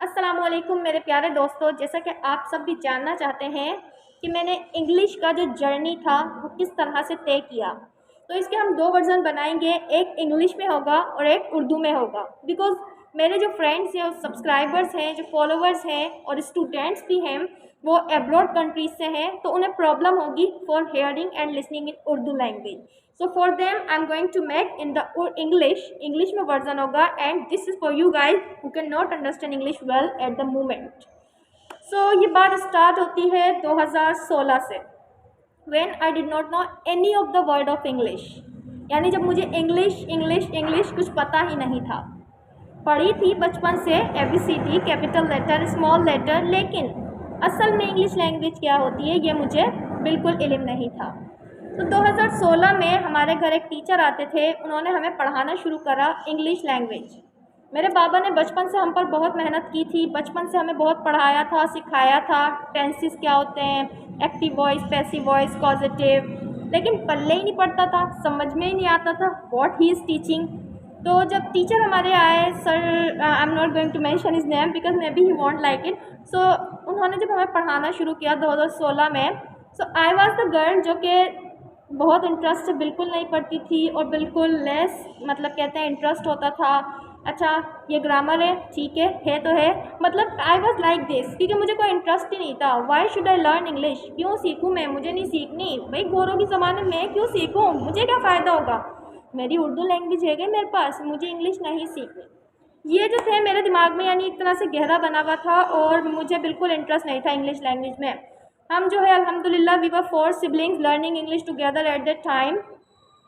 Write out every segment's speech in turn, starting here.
अस्सलामुअलैकुम मेरे प्यारे दोस्तों। जैसा कि आप सब भी जानना चाहते हैं कि मैंने इंग्लिश का जो जर्नी था वो किस तरह से तय किया, तो इसके हम दो वर्ज़न बनाएंगे, एक इंग्लिश में होगा और एक उर्दू में होगा। बिकॉज़ मेरे जो फ्रेंड्स हैं, सब्सक्राइबर्स हैं, जो फॉलोवर्स हैं और स्टूडेंट्स भी हैं वो एब्रॉड कंट्रीज से हैं, तो उन्हें प्रॉब्लम होगी for hearing and listening in Urdu language. So for them I am going to make in the English में वर्जन होगा, and this is for you guys who can not understand English well at the moment. So ये बात start होती है 2016 से, when I did not know any of the word of English. यानी जब मुझे इंग्लिश इंग्लिश इंग्लिश कुछ पता ही नहीं था। पढ़ी थी बचपन से ABCD, capital letter, small letter, लेकिन असल में इंग्लिश लैंग्वेज क्या होती है ये मुझे बिल्कुल इल्म नहीं था। तो 2016 में हमारे घर एक टीचर आते थे, उन्होंने हमें पढ़ाना शुरू करा इंग्लिश लैंग्वेज। मेरे बाबा ने बचपन से हम पर बहुत मेहनत की थी, बचपन से हमें बहुत पढ़ाया था, सिखाया था टेंसेस क्या होते हैं, active voice, passive voice, positive, लेकिन पल्ले ही नहीं पड़ता था, समझ में ही नहीं आता था व्हाट ही इज़ टीचिंग। तो जब टीचर हमारे आए, sir I am not going to mention his name because may be he won't like it. So उन्होंने जब हमें पढ़ाना शुरू किया 2016 में, so I was the girl जो कि बहुत इंटरेस्ट से बिल्कुल नहीं पढ़ती थी और बिल्कुल लेस, मतलब कहते हैं इंटरेस्ट होता था। अच्छा ये ग्रामर है, ठीक है तो है, मतलब आई वॉज लाइक दिस, क्योंकि मुझे कोई इंटरेस्ट ही नहीं था। Why should I learn English, क्यों सीखूँ मैं, मुझे नहीं सीखनी भाई, गोरों की ज़माने में क्यों सीखूँ, मुझे क्या फ़ायदा होगा, मेरी उर्दू लैंग्वेज है गई मेरे पास, मुझे इंग्लिश नहीं सीखनी। ये जो थे मेरे दिमाग में यानी एक तरह से गहरा बना हुआ था और मुझे बिल्कुल इंटरेस्ट नहीं था इंग्लिश लैंग्वेज में। हम जो है अल्हम्दुलिल्लाह we were 4 siblings learning English together at that time.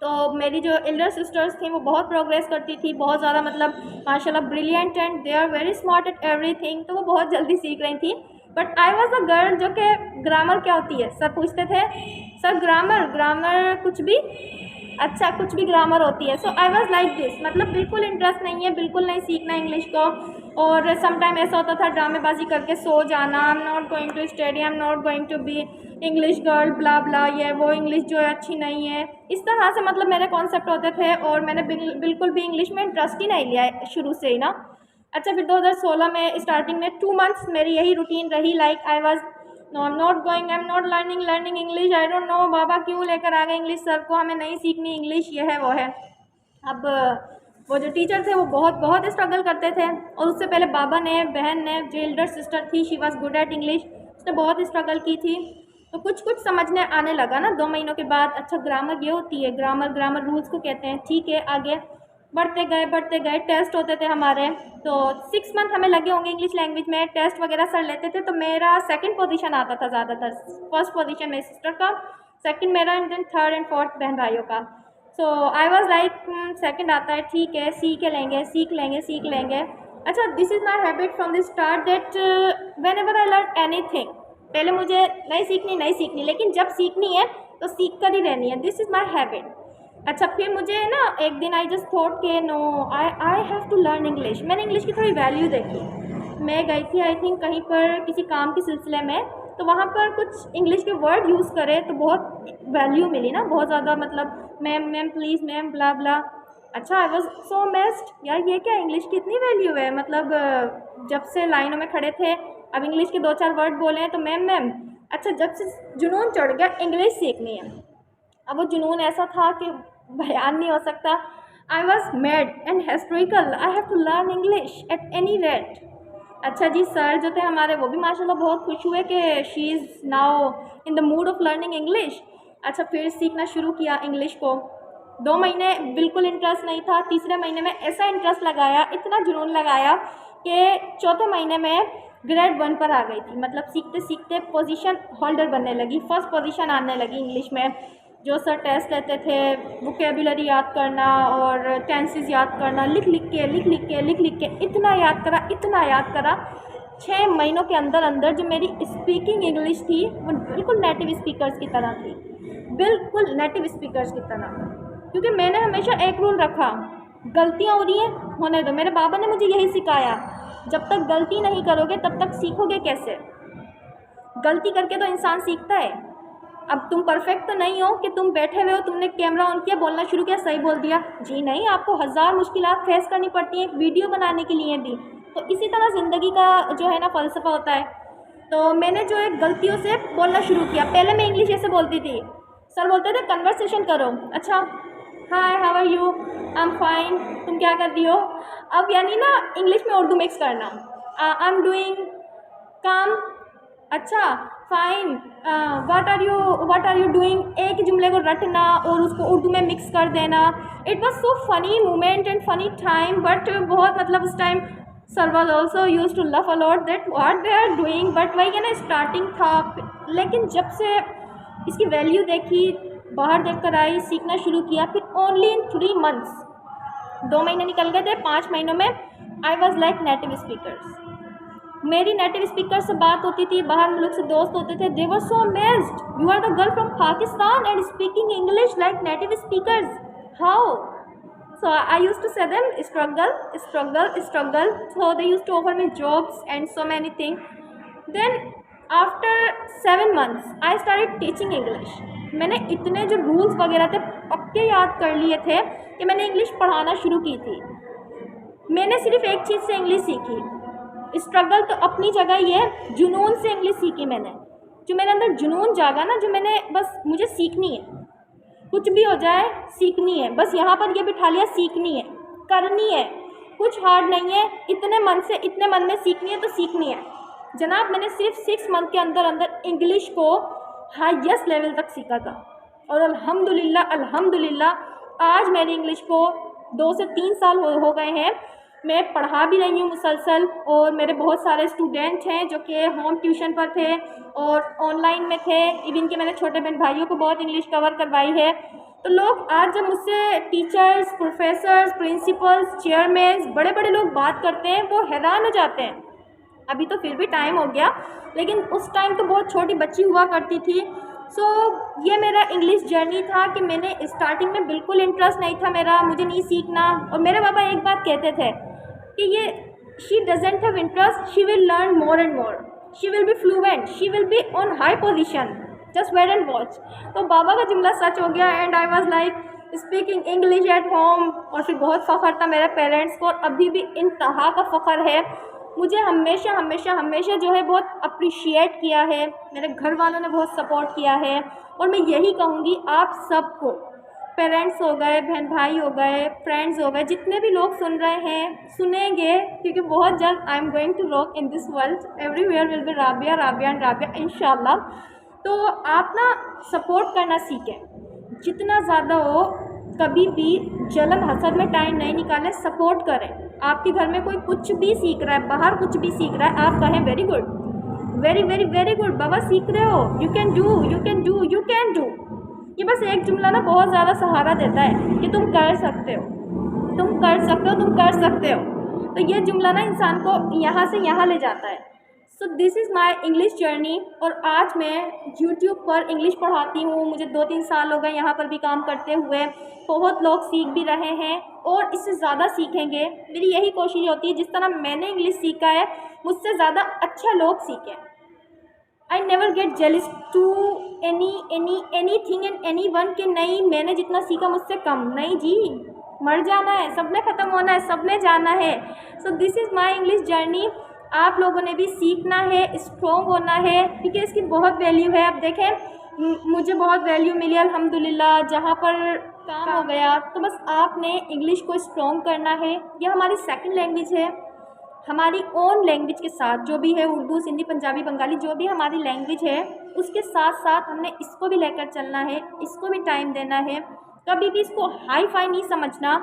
तो मेरी जो एल्डर सिस्टर्स थी वो बहुत प्रोग्रेस करती थी, बहुत ज़्यादा, मतलब माशाल्लाह brilliant, and they are very smart at everything, तो वो बहुत जल्दी सीख रही थी। But I was a girl जो कि ग्रामर क्या होती है सर पूछते थे, सर ग्रामर कुछ भी, अच्छा कुछ भी ग्रामर होती है। सो आई वॉज लाइक दिस, मतलब बिल्कुल इंटरेस्ट नहीं है, बिल्कुल नहीं सीखना इंग्लिश को। और सम टाइम ऐसा होता था ड्रामेबाजी करके सो जाना, I am not going to study, I am not going to be English girl, blah blah, ये वो इंग्लिश जो है अच्छी नहीं है, इस तरह से मतलब मेरे कॉन्सेप्ट होते थे और मैंने बिल्कुल भी इंग्लिश में इंटरेस्ट ही नहीं लिया शुरू से ही ना। अच्छा फिर 2016 में स्टार्टिंग में 2 मंथ्स मेरी यही रूटीन रही, like I was no I am not going, I am not learning English, I don't know बाबा क्यों लेकर आ गए इंग्लिश, सर को हमें नहीं सीखनी इंग्लिश, ये है वो है। अब वो जो टीचर थे वो बहुत बहुत स्ट्रगल करते थे, और उससे पहले बाबा ने, बहन ने, जो एल्डर सिस्टर थी she was good at English, उसने बहुत स्ट्रगल की थी। तो कुछ कुछ समझने आने लगा ना 2 महीनों के बाद। अच्छा ग्रामर ये होती है, ग्रामर रूल्स को कहते हैं, ठीक है। आगे बढ़ते गए टेस्ट होते थे हमारे, तो 6 मंथ हमें लगे होंगे इंग्लिश लैंग्वेज में, टेस्ट वगैरह सर लेते थे। तो मेरा सेकंड पोजीशन आता था ज़्यादातर, फर्स्ट पोजीशन मेरी सिस्टर का, सेकंड मेरा, and then third and fourth बहन भाइयों का। So I was like second आता है, ठीक है सीख लेंगे। अच्छा this is my habit from the start that whenever I learn anything, पहले मुझे नहीं सीखनी, लेकिन जब सीखनी है तो सीख कर ही रहनी है, दिस इज़ माई हैबिट। अच्छा फिर मुझे ना एक दिन आई जस्ट थॉट के no I have to learn English. मैंने इंग्लिश की थोड़ी वैल्यू देखी, मैं गई थी आई थिंक कहीं पर किसी काम के सिलसिले में, तो वहाँ पर कुछ इंग्लिश के वर्ड यूज़ करे तो बहुत वैल्यू मिली ना, बहुत ज़्यादा, मतलब मैम प्लीज़ मैम ब्ला ब्ला। अच्छा आई वॉज सो अमेज्ड, यार ये क्या इंग्लिश की इतनी वैल्यू है, मतलब जब से लाइनों में खड़े थे अब इंग्लिश के 2-4 वर्ड बोले हैं तो मैम। अच्छा जब से जुनून चढ़ गया इंग्लिश सीखनी है, अब वो जुनून ऐसा था कि बयान नहीं हो सकता। I was mad and hysterical, I have to learn English at any rate. अच्छा जी सर जो थे हमारे वो भी माशाल्लाह बहुत खुश हुए कि she is now in the mood off learning English. अच्छा फिर सीखना शुरू किया इंग्लिश को, 2 महीने बिल्कुल इंटरेस्ट नहीं था, तीसरे महीने में ऐसा इंटरेस्ट लगाया, इतना जुनून लगाया कि चौथे महीने में ग्रेड 1 पर आ गई थी, मतलब सीखते सीखते पोजीशन होल्डर बनने लगी, फर्स्ट पोजीशन आने लगी इंग्लिश में। जो सर टेस्ट लेते थे, वोकेबुलरी याद करना और टेंसेस याद करना, लिख लिख के इतना याद करा 6 महीनों के अंदर जो मेरी स्पीकिंग इंग्लिश थी वो बिल्कुल नेटिव स्पीकर्स की तरह थी, बिल्कुल नेटिव स्पीकर्स की तरह। क्योंकि मैंने हमेशा एक रूल रखा, गलतियाँ हो रही हैं होने दो। मेरे बाबा ने मुझे यही सिखाया, जब तक गलती नहीं करोगे तब तक सीखोगे कैसे, गलती करके तो इंसान सीखता है। अब तुम परफेक्ट तो नहीं हो कि तुम बैठे हुए हो, तुमने कैमरा ऑन किया, बोलना शुरू किया, सही बोल दिया, जी नहीं, आपको 1000 मुश्किलात फेस करनी पड़ती हैं एक वीडियो बनाने के लिए भी। तो इसी तरह ज़िंदगी का जो है ना फ़लसफ़ा होता है। तो मैंने जो है गलतियों से बोलना शुरू किया। पहले मैं इंग्लिश ऐसे बोलती थी, सर बोलते थे कन्वर्सेशन करो, अच्छा hi how are you, I am fine, तुम क्या कर रही हो। अब यानी ना इंग्लिश में उर्दू मिक्स करना, आई एम डूइंग काम, अच्छा fine, what are you doing, एक ही जुमले को रटना और उसको उर्दू में मिक्स कर देना। It was so funny moment and funny time, but बहुत मतलब उस time sir was also use to love a lot that what they are doing, but वही है ना स्टार्टिंग था। लेकिन जब से इसकी वैल्यू देखी, बाहर देख कर आई, सीखना शुरू किया, फिर ओनली इन 3 मंथ्स, 2 महीने निकल गए थे, 5 महीनों में आई वॉज लाइक नेटिव स्पीकर्स। मेरी नेटिव स्पीकर से बात होती थी, बाहर मुल्क से दोस्त होते थे, they were so amazed, you are the girl from Pakistan and speaking English like native speakers, how. So I used to say them struggle, struggle, struggle. So they used to offer me jobs and so many things. Then after 7 months I started teaching English. मैंने इतने जो rules वगैरह थे पक्के याद कर लिए थे कि मैंने इंग्लिश पढ़ाना शुरू की थी। मैंने सिर्फ एक चीज़ से इंग्लिश सीखी, स्ट्रगल तो अपनी जगह ही है, जुनून से इंग्लिश सीखी मैंने। जो मेरे अंदर जुनून जागा ना, जो मैंने बस मुझे सीखनी है, कुछ भी हो जाए सीखनी है, बस यहाँ पर ये बिठा लिया, सीखनी है, करनी है, कुछ हार्ड नहीं है, इतने मन में सीखनी है तो सीखनी है। जनाब मैंने सिर्फ 6 मंथ के अंदर अंदर इंग्लिश को हाईएस्ट लेवल तक सीखा था और अल्हम्दुलिल्लाह आज मेरी इंग्लिश को 2 से 3 साल हो गए हैं। मैं पढ़ा भी रही हूँ मुसलसल और मेरे बहुत सारे स्टूडेंट हैं जो कि होम ट्यूशन पर थे और ऑनलाइन में थे, इवन कि मैंने छोटे बहन भाइयों को बहुत इंग्लिश कवर करवाई है। तो लोग आज जब मुझसे टीचर्स, प्रोफेसर्स, प्रिंसिपल्स, चेयरमैन, बड़े बड़े लोग बात करते हैं वो हैरान हो जाते हैं। अभी तो फिर भी टाइम हो गया, लेकिन उस टाइम तो बहुत छोटी बच्ची हुआ करती थी। सो ये मेरा इंग्लिश जर्नी था कि मैंने स्टार्टिंग में बिल्कुल इंटरेस्ट नहीं था मेरा, मुझे नहीं सीखना। और मेरे पापा एक बात कहते थे कि ये she doesn't have interest, she will learn more and more, she will be fluent, she will be on high position, just wait and watch. तो बाबा का जुमला सच हो गया and I was like speaking English at home. और फिर बहुत फ़ख्र था मेरे पेरेंट्स को और अभी भी इंतहा का फ़ख्र है। मुझे हमेशा हमेशा हमेशा जो है बहुत अप्रिशिएट किया है, मेरे घर वालों ने बहुत सपोर्ट किया है। और मैं यही कहूँगी आप सबको, पेरेंट्स हो गए, बहन भाई हो गए, फ्रेंड्स हो गए, जितने भी लोग सुन रहे हैं सुनेंगे, क्योंकि बहुत जल्द I am going to rock in this world, everywhere will be Rabia Rabia and Rabia इंशाल्लाह। तो आप ना सपोर्ट करना सीखें जितना ज़्यादा हो, कभी भी जलन हसद में टाइम नहीं निकालें, सपोर्ट करें। आपके घर में कोई कुछ भी सीख रहा है, बाहर कुछ भी सीख रहा है, आप कहें very good, very very very good बाबा, सीख रहे हो, you can do, you can do, you can do. ये बस एक जुमला ना बहुत ज़्यादा सहारा देता है कि तुम कर सकते हो, तुम कर सकते हो, तुम कर सकते हो। तो ये जुमला ना इंसान को यहाँ से यहाँ ले जाता है। So this is my English journey. और आज मैं यूट्यूब पर इंग्लिश पढ़ाती हूँ, मुझे 2-3 साल हो गए यहाँ पर भी काम करते हुए। बहुत लोग सीख भी रहे हैं और इससे ज़्यादा सीखेंगे। मेरी यही कोशिश होती है जिस तरह मैंने इंग्लिश सीखा है मुझसे ज़्यादा अच्छा लोग सीखें। I never get jealous to anything and anyone कि नहीं मैंने जितना सीखा मुझसे कम, नहीं जी, मर जाना है, सबने ख़त्म होना है, सबने जाना है। So this is my English journey. आप लोगों ने भी सीखना है, स्ट्रॉन्ग होना है, क्योंकि इसकी बहुत वैल्यू है। अब देखें मुझे बहुत वैल्यू मिली अल्हम्दुलिल्लाह, जहाँ पर काम हो गया। तो बस आपने इंग्लिश को स्ट्रॉन्ग करना है। यह हमारी सेकंड लैंग्वेज है, हमारी ओन लैंग्वेज के साथ जो भी है, उर्दू, सिंधी, पंजाबी, बंगाली, जो भी हमारी लैंग्वेज है उसके साथ साथ हमने इसको भी लेकर चलना है, इसको भी टाइम देना है। कभी भी इसको हाई फाई नहीं समझना।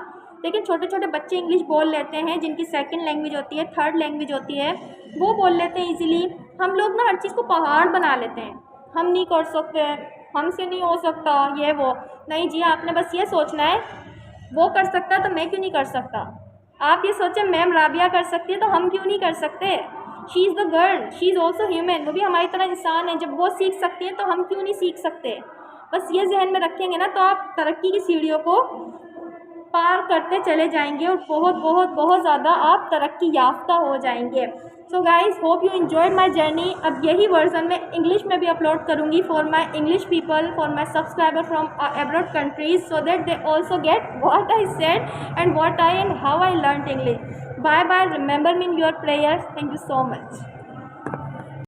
लेकिन छोटे छोटे बच्चे इंग्लिश बोल लेते हैं जिनकी सेकंड लैंग्वेज होती है, थर्ड लैंग्वेज होती है, वो बोल लेते हैं इजीली। हम लोग ना हर चीज़ को पहाड़ बना लेते हैं, हम नहीं कर सकते, हमसे नहीं हो सकता, ये वो। नहीं जी, आपने बस ये सोचना है वो कर सकता है तो मैं क्यों नहीं कर सकता। आप ये सोचें मैम राबिया कर सकती है तो हम क्यों नहीं कर सकते। She is the girl, she is also human, वो भी हमारी तरह इंसान है। जब वो सीख सकती है तो हम क्यों नहीं सीख सकते। बस ये जहन में रखेंगे ना तो आप तरक्की की सीढ़ियों को पार करते चले जाएंगे और बहुत बहुत बहुत ज़्यादा आप तरक्की याफ्ता हो जाएंगे। So guys, hope you enjoyed my journey. अब यही वर्जन मैं इंग्लिश में भी अपलोड करूँगी for my English people, for my subscriber from abroad countries, so that they also get what I said and what I and how I learn English. Bye bye, remember me in your prayers, thank you so much.